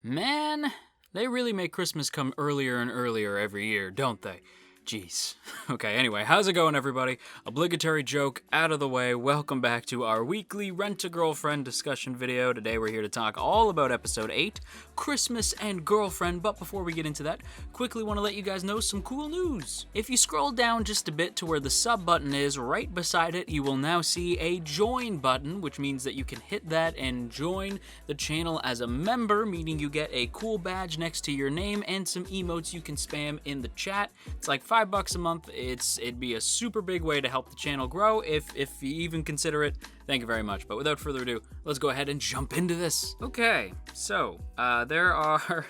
Man, they really make Christmas come earlier and earlier every year, don't they? Jeez. Okay, anyway, how's it going, everybody? Obligatory joke out of the way. Welcome back to our weekly Rent-A-Girlfriend discussion video. Today we're here to talk all about episode 8, Christmas and Girlfriend. But before we get into that, quickly want to let you guys know some cool news. If you scroll down just a bit to where the sub button is, right beside it, you will now see a join button, which means that you can hit that and join the channel as a member, meaning you get a cool badge next to your name and some emotes you can spam in the chat. It's like $5 a month. It'd be a super big way to help the channel grow if you even consider it. Thank you very much. But without further ado, let's go ahead and jump into this. Okay, so there are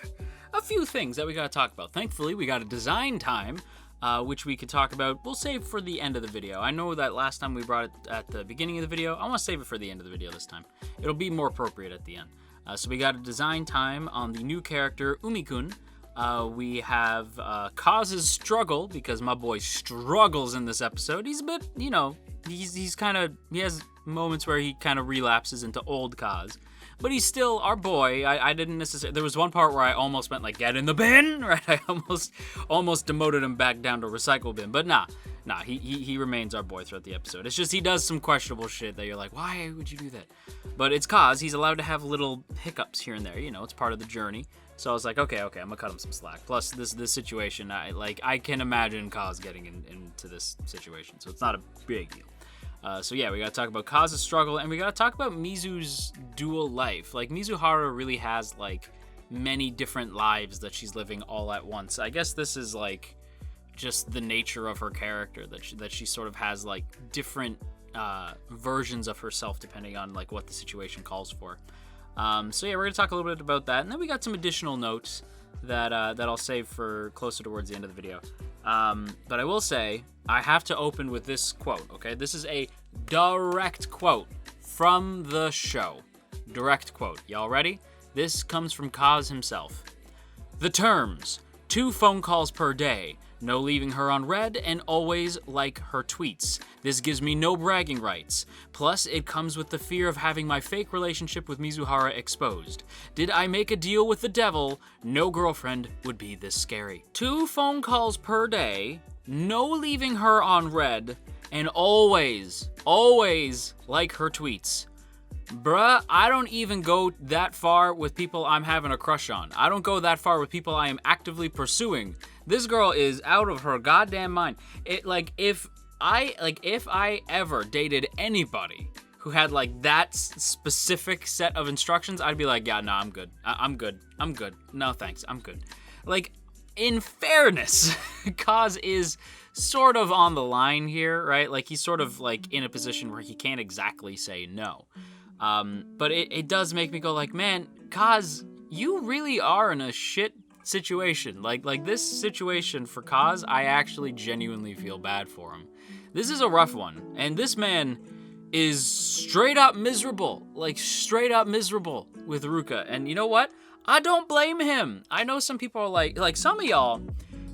a few things that we gotta talk about. Thankfully, we got a design time, which we could talk about. We'll save for the end of the video. I know that last time we brought it at the beginning of the video. I want to save it for the end of the video this time. It'll be more appropriate at the end. So we got a design time on the new character, Umi-kun. We have Kaz's struggle, because my boy struggles in this episode. He's a bit, you know, he has moments where he kind of relapses into old Kaz. But he's still our boy. I didn't necessarily, there was one part where I almost went like, get in the bin, right? I almost demoted him back down to recycle bin. But nah, he remains our boy throughout the episode. It's just he does some questionable shit that you're like, why would you do that? But it's Kaz. He's allowed to have little hiccups here and there. You know, it's part of the journey. So I was like, okay, I'm gonna cut him some slack. Plus, this situation, I can imagine Kaz getting into this situation, so it's not a big deal. So yeah, we gotta talk about Kaz's struggle, and we gotta talk about Mizu's dual life. Like, Mizuhara really has, like, many different lives that she's living all at once. I guess this is, like, just the nature of her character, that she sort of has, like, different versions of herself depending on, like, what the situation calls for. So yeah, we're going to talk a little bit about that, and then we got some additional notes that I'll save for closer towards the end of the video. But I will say, I have to open with this quote, okay? This is a direct quote from the show. Direct quote. Y'all ready? This comes from Kaz himself. The terms: 2 phone calls per day, no leaving her on red, and always like her tweets. This gives me no bragging rights. Plus, it comes with the fear of having my fake relationship with Mizuhara exposed. Did I make a deal with the devil, no girlfriend would be this scary. 2 phone calls per day, no leaving her on red, and always like her tweets. Bruh, I don't even go that far with people I'm having a crush on. I don't go that far with people I am actively pursuing. This girl is out of her goddamn mind. If I ever dated anybody who had like that specific set of instructions, I'd be like, yeah, no, I'm good. I'm good. No, thanks. I'm good. Like, in fairness, Kaz is sort of on the line here, right? Like, he's sort of like in a position where he can't exactly say no. But it does make me go like, man, Kaz, you really are in a shit situation. Like this situation for Kaz, I actually genuinely feel bad for him. This is a rough one, and this man is straight up miserable with Ruka. And you know what? I don't blame him. I know some people are like some of y'all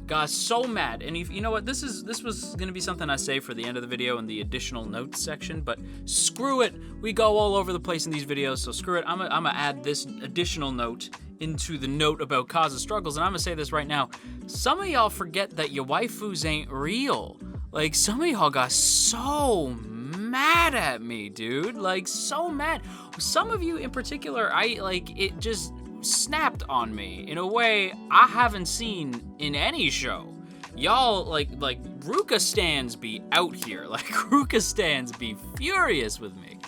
got so mad, and you know what, this was gonna be something I say for the end of the video in the additional notes section, but screw it, we go all over the place in these videos, so screw it. I'm gonna add this additional note into the note about Kaz's struggles, and I'm gonna say this right now. Some of y'all forget that your waifus ain't real. Like, some of y'all got so mad at me, dude, like, so mad. Some of you in particular, it just snapped on me in a way I haven't seen in any show. Y'all, like Ruka stans be out here. Like, Ruka stans be furious with me.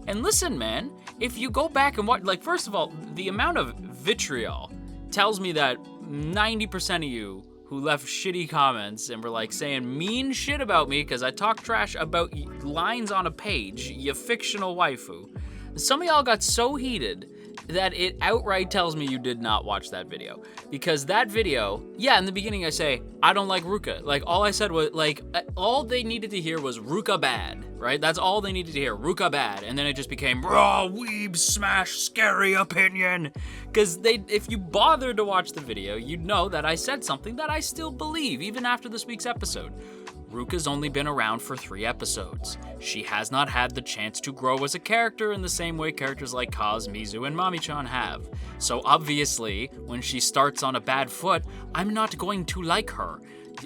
And listen, man, if you go back and watch, like, first of all, the amount of vitriol tells me that 90% of you who left shitty comments and were like saying mean shit about me because I talk trash about lines on a page, you fictional waifu. Some of y'all got so heated that it outright tells me you did not watch that video. Because that video, yeah, in the beginning I say, I don't like Ruka. Like, all I said was, like, all they needed to hear was Ruka bad, right? That's all they needed to hear, Ruka bad. And then it just became, raw, weeb, smash, scary opinion. Because if you bothered to watch the video, you'd know that I said something that I still believe, even after this week's episode. Ruka's only been around for 3 episodes. She has not had the chance to grow as a character in the same way characters like Kaz, Mizu, and Mami-chan have. So obviously, when she starts on a bad foot, I'm not going to like her.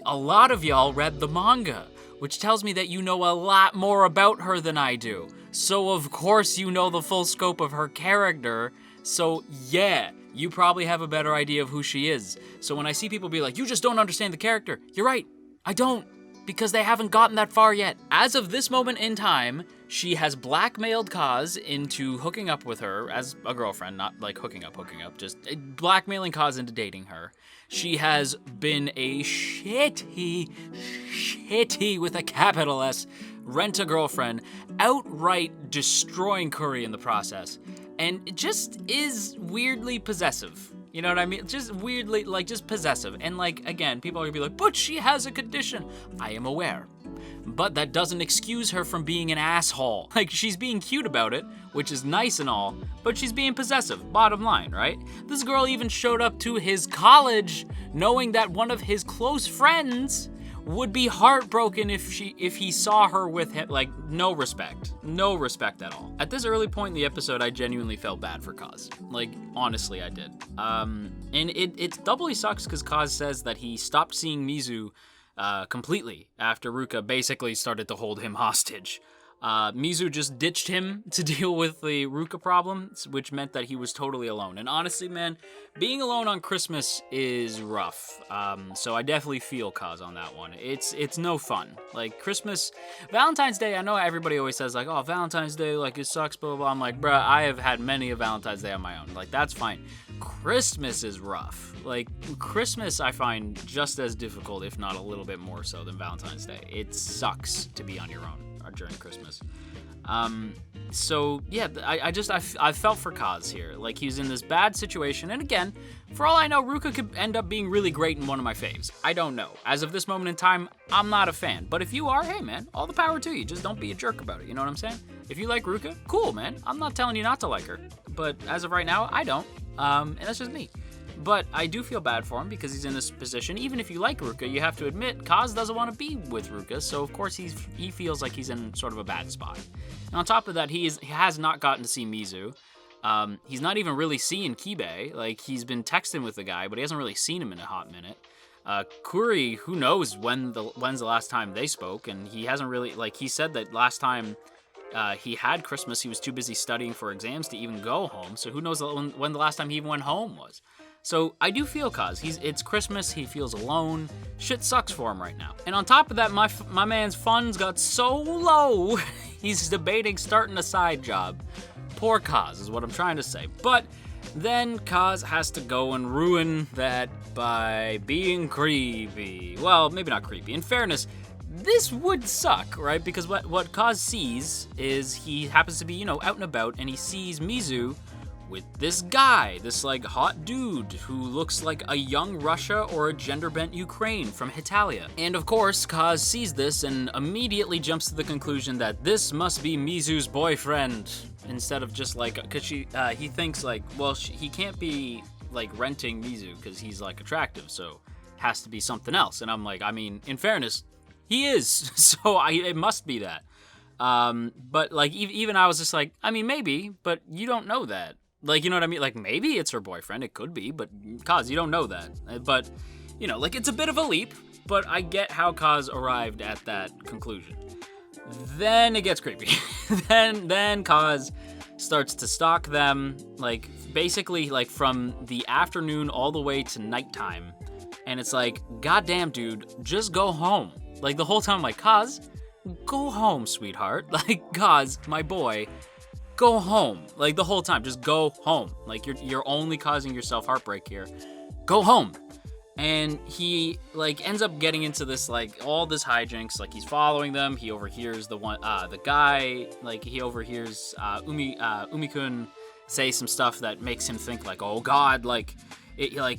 A lot of y'all read the manga, which tells me that you know a lot more about her than I do. So of course you know the full scope of her character. So yeah, you probably have a better idea of who she is. So when I see people be like, you just don't understand the character, you're right, I don't. Because they haven't gotten that far yet. As of this moment in time, she has blackmailed Kaz into hooking up with her as a girlfriend, not like hooking up, just blackmailing Kaz into dating her. She has been a shitty with a capital S, rent-a-girlfriend, outright destroying Curry in the process. And it just is weirdly possessive. You know what I mean? Just weirdly, like, just possessive. And, like, again, people are gonna be like, but she has a condition. I am aware. But that doesn't excuse her from being an asshole. Like, she's being cute about it, which is nice and all, but she's being possessive, bottom line, right? This girl even showed up to his college knowing that one of his close friends would be heartbroken if he saw her with him. Like, no respect at all. At this early point in the episode, I genuinely felt bad for Kaz. Like, honestly, I did. And it doubly sucks because Kaz says that he stopped seeing Mizu completely after Ruka basically started to hold him hostage. Mizu just ditched him to deal with the Ruka problem, which meant that he was totally alone. And honestly, man, being alone on Christmas is rough. So I definitely feel Kaz on that one. It's no fun. Like, Christmas, Valentine's Day, I know everybody always says, like, oh, Valentine's Day, like, it sucks, blah, blah, blah. I'm like, bruh, I have had many a Valentine's Day on my own. Like, that's fine. Christmas is rough. Like, Christmas I find just as difficult, if not a little bit more so, than Valentine's Day. It sucks to be on your own during Christmas. So yeah, I felt for Kaz here. Like, he's in this bad situation, and again, for all I know, Ruka could end up being really great in one of my faves. I don't know. As of this moment in time, I'm not a fan. But if you are, hey man, all the power to you. Just don't be a jerk about it, you know what I'm saying? If you like Ruka, cool man. I'm not telling you not to like her. But as of right now, I don't. And that's just me. But I do feel bad for him because he's in this position. Even if you like Ruka, you have to admit, Kaz doesn't want to be with Ruka, so of course he feels like he's in sort of a bad spot. And on top of that, he has not gotten to see Mizu. He's not even really seeing Kibe. Like, he's been texting with the guy, but he hasn't really seen him in a hot minute. Kuri, who knows when's the last time they spoke, and he hasn't really, like, he said that last time he had Christmas, he was too busy studying for exams to even go home, so who knows when the last time he even went home was. So I do feel Kaz. It's Christmas, he feels alone. Shit sucks for him right now. And on top of that, my man's funds got so low, he's debating starting a side job. Poor Kaz is what I'm trying to say. But then Kaz has to go and ruin that by being creepy. Well, maybe not creepy. In fairness, this would suck, right? Because what Kaz sees is he happens to be, out and about, and he sees Mizu with this guy, this like hot dude who looks like a young Russia or a gender-bent Ukraine from Hitalia. And of course, Kaz sees this and immediately jumps to the conclusion that this must be Mizu's boyfriend, instead of just like, cause he thinks like, well, he can't be like renting Mizu because he's like attractive, so has to be something else. And I'm like, I mean, in fairness, he is, so it must be that. But like, even I was just like, I mean, maybe, but you don't know that. Like, you know what I mean? Like, maybe it's her boyfriend. It could be, but Kaz, you don't know that. But, like, it's a bit of a leap, but I get how Kaz arrived at that conclusion. Then it gets creepy. then Kaz starts to stalk them, like, basically, like, from the afternoon all the way to nighttime. And it's like, goddamn, dude, just go home. Like, the whole time I'm like, Kaz, go home, sweetheart. Like, Kaz, my boy, go home. Like, the whole time, just go home. Like, you're only causing yourself heartbreak here. Go home. And he, like, ends up getting into this, like, all this hijinks. Like, he's following them. He overhears the guy. Like, he overhears Umi-kun say some stuff that makes him think, like, oh god, like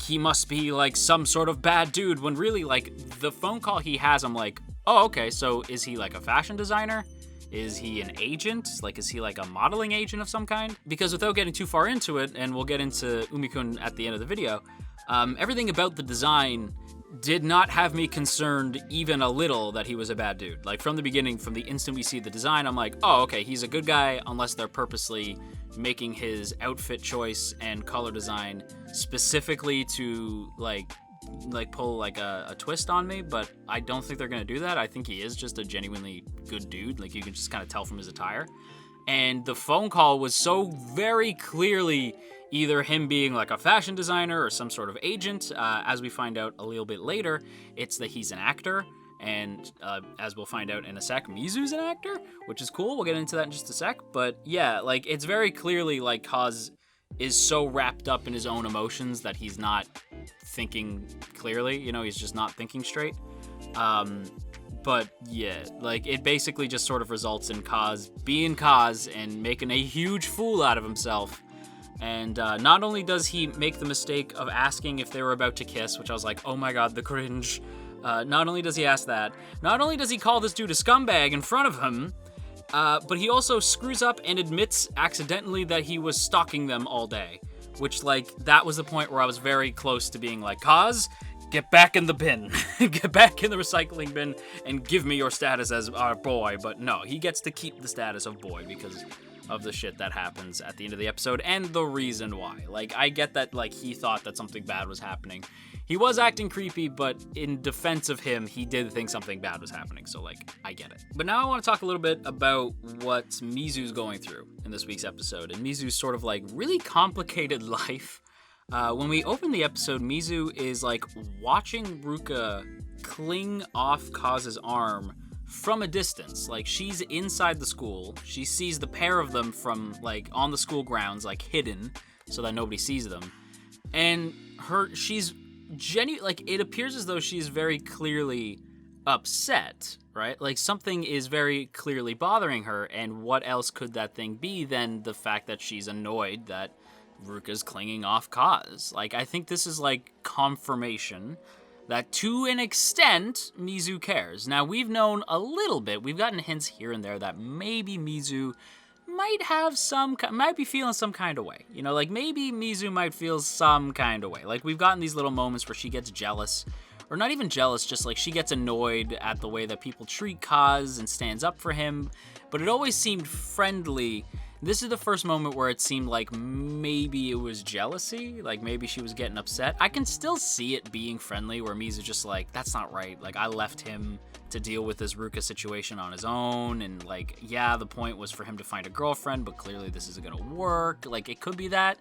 he must be, like, some sort of bad dude. When really, like, the phone call he has, I'm like, oh, okay, so is he, like, a fashion designer? Is he an agent? Like, is he like a modeling agent of some kind? Because without getting too far into it, and we'll get into Umi-kun at the end of the video, everything about the design did not have me concerned even a little that he was a bad dude. Like, from the beginning, from the instant we see the design, I'm like, oh, okay, he's a good guy, unless they're purposely making his outfit choice and color design specifically to, like pull, like, a twist on me, but I don't think they're gonna do that. I think he is just a genuinely good dude. Like, you can just kind of tell from his attire. And the phone call was so very clearly either him being like a fashion designer or some sort of agent. As we find out a little bit later, it's that he's an actor. And as we'll find out in a sec, Mizu's an actor, which is cool. We'll get into that in just a sec. But yeah, like, it's very clearly like Kaz is so wrapped up in his own emotions that he's not thinking clearly. You know, he's just not thinking straight. But yeah, like, it basically just sort of results in Kaz being Kaz and making a huge fool out of himself. And not only does he make the mistake of asking if they were about to kiss, which I was like, oh my god, the cringe. Not only does he ask that, not only does he call this dude a scumbag in front of him, but he also screws up and admits accidentally that he was stalking them all day. Which, like, that was the point where I was very close to being like, Kaz, get back in the bin. Get back in the recycling bin and give me your status as our boy. But no, he gets to keep the status of boy because of the shit that happens at the end of the episode and the reason why. Like, I get that, like, he thought that something bad was happening. He was acting creepy, but in defense of him, he did think something bad was happening, so, like, I get it. But now I want to talk a little bit about what Mizu's going through in this week's episode, and Mizu's sort of, like, really complicated life. When we open the episode, Mizu is, like, watching Ruka cling off Kaz's arm from a distance. Like, she's inside the school. She sees the pair of them from, like, on the school grounds, like, hidden so that nobody sees them. And she's like, it appears as though she's very clearly upset, right? Like, something is very clearly bothering her, and what else could that thing be than the fact that she's annoyed that Ruka's clinging off Kaz? Like, I think this is, like, confirmation that, to an extent, Mizu cares. Now, we've known a little bit, we've gotten hints here and there that maybe Mizu might be feeling some kind of way. You know, like, maybe Mizu might feel some kind of way. Like, we've gotten these little moments where she gets jealous, or not even jealous, just, like, she gets annoyed at the way that people treat Kaz and stands up for him, but it always seemed friendly. This is the first moment where it seemed like maybe it was jealousy, like maybe she was getting upset. I can still see it being friendly, where Mizu just like, that's not right. Like, I left him to deal with this Ruka situation on his own, and, like, yeah, the point was for him to find a girlfriend, but clearly this isn't gonna work. Like, it could be that.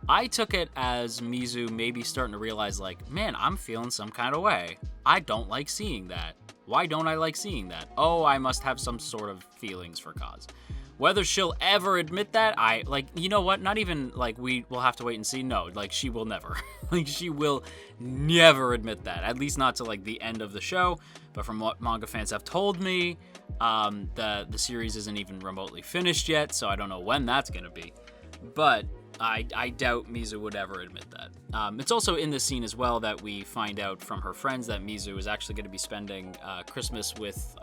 I took it as Mizu maybe starting to realize, like, man, I'm feeling some kind of way. I don't like seeing that. Why don't I like seeing that? Oh, I must have some sort of feelings for Kaz. Whether she'll ever admit that, you know what? Not even, like, we will have to wait and see. No, like, she will never. Like, she will never admit that. At least not to, like, the end of the show. But from what manga fans have told me, the series isn't even remotely finished yet, so I don't know when that's gonna be. But I doubt Mizu would ever admit that. It's also in this scene as well that we find out from her friends that Mizu is actually going to be spending Christmas with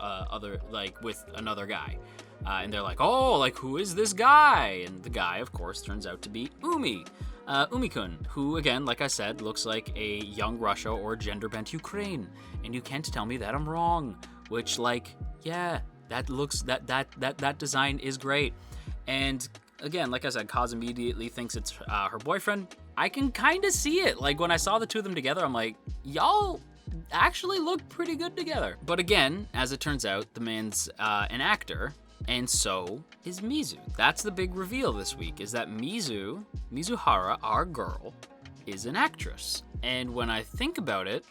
with another guy. And they're like, oh, like, who is this guy? And the guy, of course, turns out to be Umi-kun, who, again, like I said, looks like a young Russia or gender-bent Ukraine. And you can't tell me that I'm wrong. Which, like, yeah, that design is great. And again, like I said, Kaz immediately thinks it's her boyfriend. I can kind of see it. Like, when I saw the two of them together, I'm like, y'all actually look pretty good together. But again, as it turns out, the man's an actor. And so is Mizu. That's the big reveal this week, is that Mizuhara, our girl, is an actress. And when I think about it,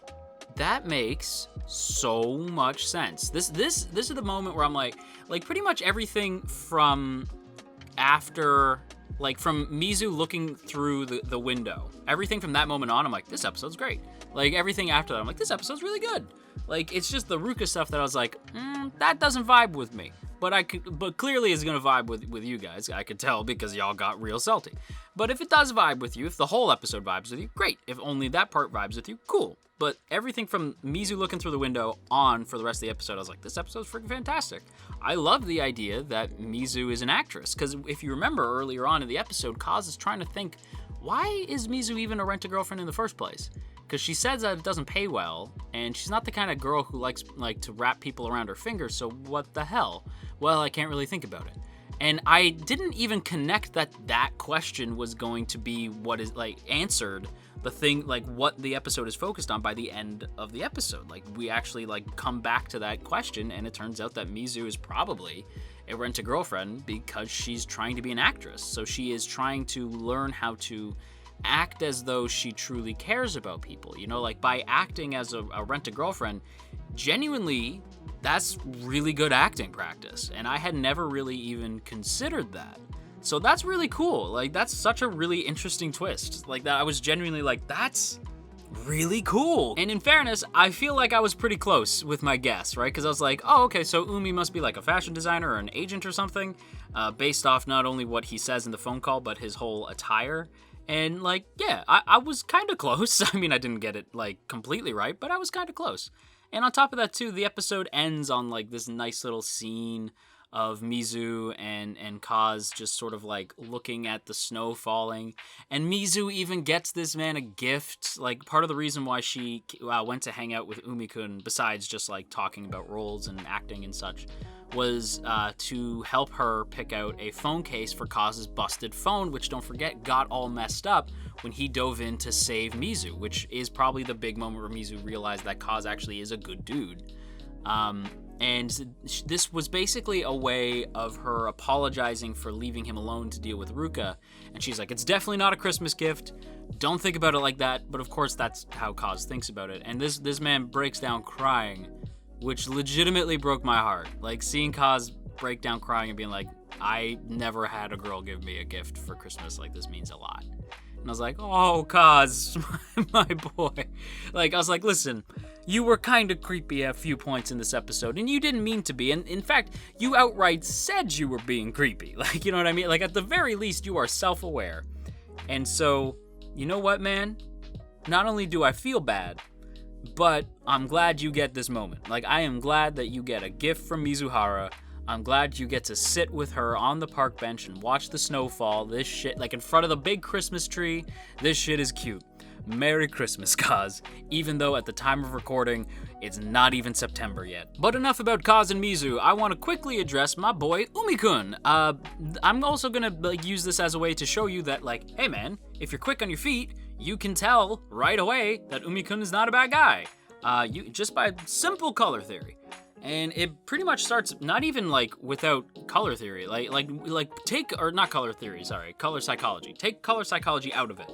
that makes so much sense. This is the moment where I'm like pretty much everything from after, like, from Mizu looking through the window, everything from that moment on, I'm like, this episode's great. Like, everything after that, I'm like, this episode's really good. Like, it's just the Ruka stuff that I was like, that doesn't vibe with me. But clearly it's gonna vibe with you guys. I could tell because y'all got real salty. But if it does vibe with you, if the whole episode vibes with you, great. If only that part vibes with you, cool. But everything from Mizu looking through the window on for the rest of the episode, I was like, this episode's freaking fantastic. I love the idea that Mizu is an actress, because if you remember earlier on in the episode, Kaz is trying to think, why is Mizu even a rent-a-girlfriend in the first place? because she says that it doesn't pay well, and she's not the kind of girl who likes to wrap people around her finger, so what the hell? Well, I can't really think about it. And I didn't even connect that question was going to be what is, answered the thing, what the episode is focused on by the end of the episode. We actually, come back to that question, and it turns out that Mizu is probably a rent-a-girlfriend because she's trying to be an actress. So she is trying to learn how to act as though she truly cares about people. By acting as a rent-a-girlfriend, genuinely, that's really good acting practice. And I had never really even considered that. So that's really cool. That's such a really interesting twist. That I was genuinely that's really cool. And in fairness, I feel like I was pretty close with my guess, right? Because I was like, oh, okay, so Umi must be a fashion designer or an agent or something, based off not only what he says in the phone call, but his whole attire. And yeah, I was kind of close. I mean, I didn't get it completely right, but I was kind of close. And on top of that too, the episode ends on this nice little scene of Mizu and Kaz just sort of looking at the snow falling. And Mizu even gets this man a gift. Part of the reason why she went to hang out with Umi-kun, besides just talking about roles and acting and such, was to help her pick out a phone case for Kaz's busted phone, which, don't forget, got all messed up when he dove in to save Mizu, which is probably the big moment where Mizu realized that Kaz actually is a good dude. And this was basically a way of her apologizing for leaving him alone to deal with Ruka. And she's like, it's definitely not a Christmas gift. Don't think about it like that. But of course, that's how Kaz thinks about it. And this man breaks down crying, which legitimately broke my heart. Seeing Kaz break down crying and being like, I never had a girl give me a gift for Christmas. This means a lot. And I was like, oh, Kaz, my boy. I was like, listen, you were kind of creepy at a few points in this episode, and you didn't mean to be. And in fact, you outright said you were being creepy. You know what I mean? At the very least, you are self-aware. And so, you know what, man? Not only do I feel bad, but I'm glad you get this moment. I am glad that you get a gift from Mizuhara. I'm glad you get to sit with her on the park bench and watch the snowfall. This shit, in front of the big Christmas tree, this shit is cute. Merry Christmas, Kaz. Even though at the time of recording, it's not even September yet. But enough about Kaz and Mizu. I want to quickly address my boy Umi-kun. I'm also gonna use this as a way to show you that hey man, if you're quick on your feet, you can tell right away that Umi-kun is not a bad guy. Just by simple color theory. And it pretty much starts not even without color theory. Not color theory, sorry, color psychology. Take color psychology out of it.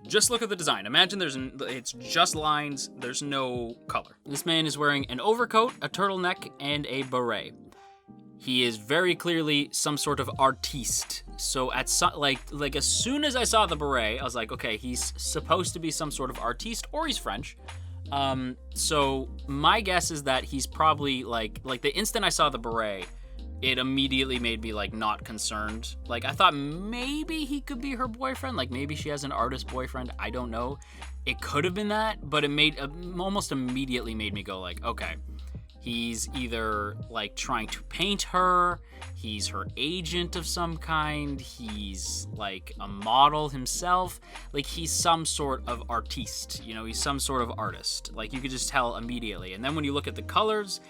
Just look at the design. Imagine it's just lines, there's no color. This man is wearing an overcoat, a turtleneck, and a beret. He is very clearly some sort of artiste. So as soon as I saw the beret, I was like, okay, he's supposed to be some sort of artiste, or he's French. So my guess is that he's probably the instant I saw the beret, it immediately made me not concerned. I thought maybe he could be her boyfriend. Maybe she has an artist boyfriend. I don't know. It could have been that, but it almost immediately made me go okay, he's either trying to paint her, he's her agent of some kind, he's a model himself, he's some sort of artiste, he's some sort of artist. You could just tell immediately. And then when you look at the colors,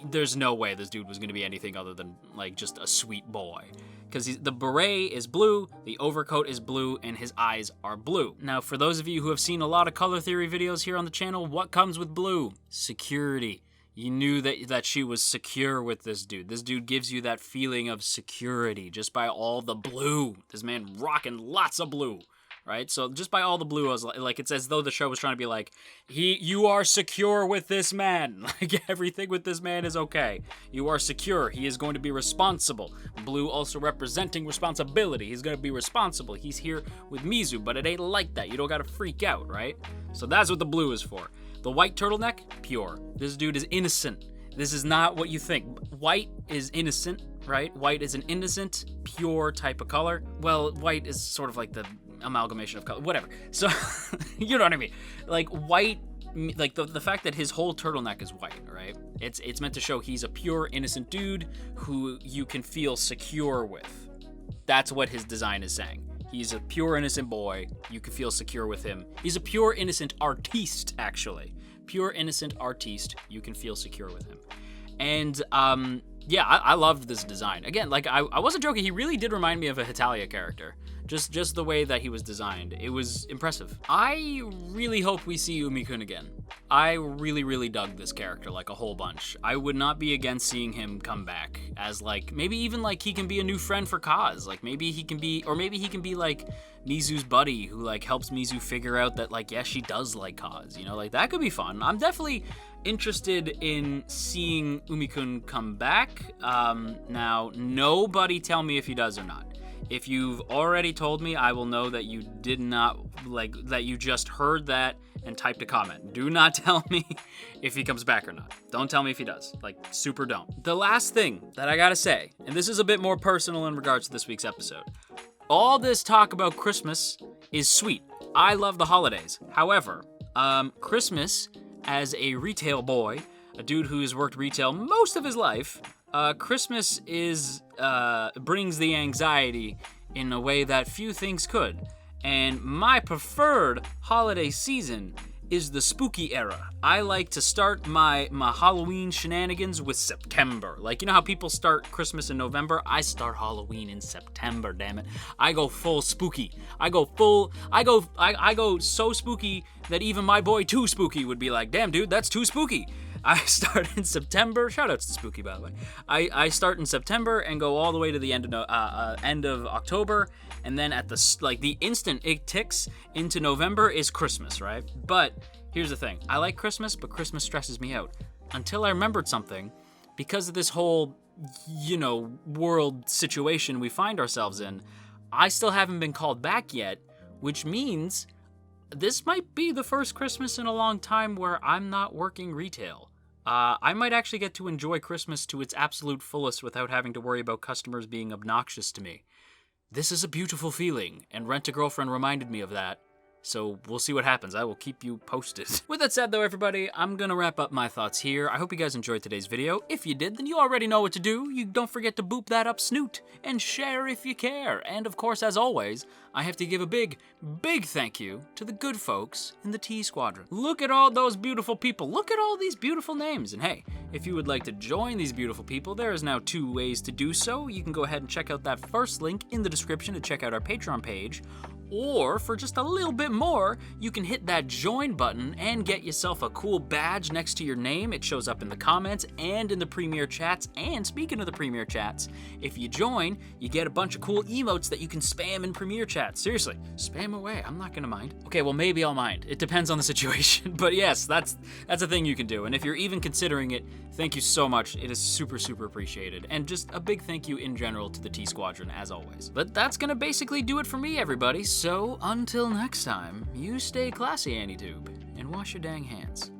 there's no way this dude was going to be anything other than just a sweet boy, because the beret is blue, the overcoat is blue, and his eyes are blue. Now, for those of you who have seen a lot of color theory videos here on the channel, what comes with blue? Security. You knew that she was secure with this dude. This dude gives you that feeling of security just by all the blue. This man rocking lots of blue, right? So just by all the blue, I was it's as though the show was trying to be you are secure with this man. Everything with this man is okay. You are secure. He is going to be responsible. Blue also representing responsibility. He's going to be responsible. He's here with Mizu, but it ain't like that. You don't got to freak out, right? So that's what the blue is for. The white turtleneck, pure. This dude is innocent. This is not what you think. White is innocent, right? White is an innocent, pure type of color. Well, white is sort of the amalgamation of color, whatever. So, you know what I mean? White, the fact that his whole turtleneck is white, right? It's meant to show he's a pure, innocent dude who you can feel secure with. That's what his design is saying. He's a pure innocent boy. You can feel secure with him. He's a pure innocent artiste, actually. Pure innocent artiste. You can feel secure with him. And yeah, I loved this design. Again, like I wasn't joking. He really did remind me of a Hetalia character. Just the way that he was designed. It was impressive. I really hope we see Umi-kun again. I really dug this character, like a whole bunch. I would not be against seeing him come back as like, maybe even like he can be a new friend for Kaz. Like maybe he can be like Mizu's buddy who like helps Mizu figure out that like, yeah, she does like Kaz, you know, like that could be fun. I'm definitely interested in seeing Umi-kun come back. Now, nobody tell me if he does or not. If you've already told me, I will know that you did not, like, that you just heard that and typed a comment. Do not tell me if he comes back or not. Don't tell me if he does. Like, super don't. The last thing that I gotta say, and this is a bit more personal in regards to this week's episode. All this talk about Christmas is sweet. I love the holidays. However, Christmas, as a retail boy, a dude who's worked retail most of his life, Christmas brings the anxiety in a way that few things could. And my preferred holiday season is the spooky era. I like to start my Halloween shenanigans with September. Like, you know how people start Christmas in November? I start Halloween in September, damn it. I go full spooky. I go so spooky that even my boy Too Spooky would be like, damn dude, that's too spooky. I start in September. Shoutouts to Spooky, by the way. I start in September and go all the way to the end of October, and then at the instant it ticks into November is Christmas, right? But here's the thing: I like Christmas, but Christmas stresses me out. Until I remembered something, because of this whole, world situation we find ourselves in. I still haven't been called back yet, which means this might be the first Christmas in a long time where I'm not working retail. I might actually get to enjoy Christmas to its absolute fullest without having to worry about customers being obnoxious to me. This is a beautiful feeling, and Rent-A-Girlfriend reminded me of that. So we'll see what happens. I will keep you posted. With that said, though, everybody, I'm gonna wrap up my thoughts here. I hope you guys enjoyed today's video. If you did, then you already know what to do. You don't forget to boop that up snoot and share if you care. And of course, as always, I have to give a big thank you to the good folks in the T Squadron. Look at all those beautiful people. Look at all these beautiful names. And hey, if you would like to join these beautiful people, there is now 2 ways to do so. You can go ahead and check out that first link in the description to check out our Patreon page. Or, for just a little bit more, you can hit that join button and get yourself a cool badge next to your name. It shows up in the comments and in the Premier Chats. And speaking of the Premier Chats, if you join, you get a bunch of cool emotes that you can spam in Premier Chats. Seriously, spam away. I'm not gonna mind. Okay, well, maybe I'll mind. It depends on the situation. But yes, that's a thing you can do. And if you're even considering it, thank you so much. It is super appreciated. And just a big thank you in general to the T Squadron, as always. But that's gonna basically do it for me, everybody. So until next time, you stay classy, AnyTube, and wash your dang hands.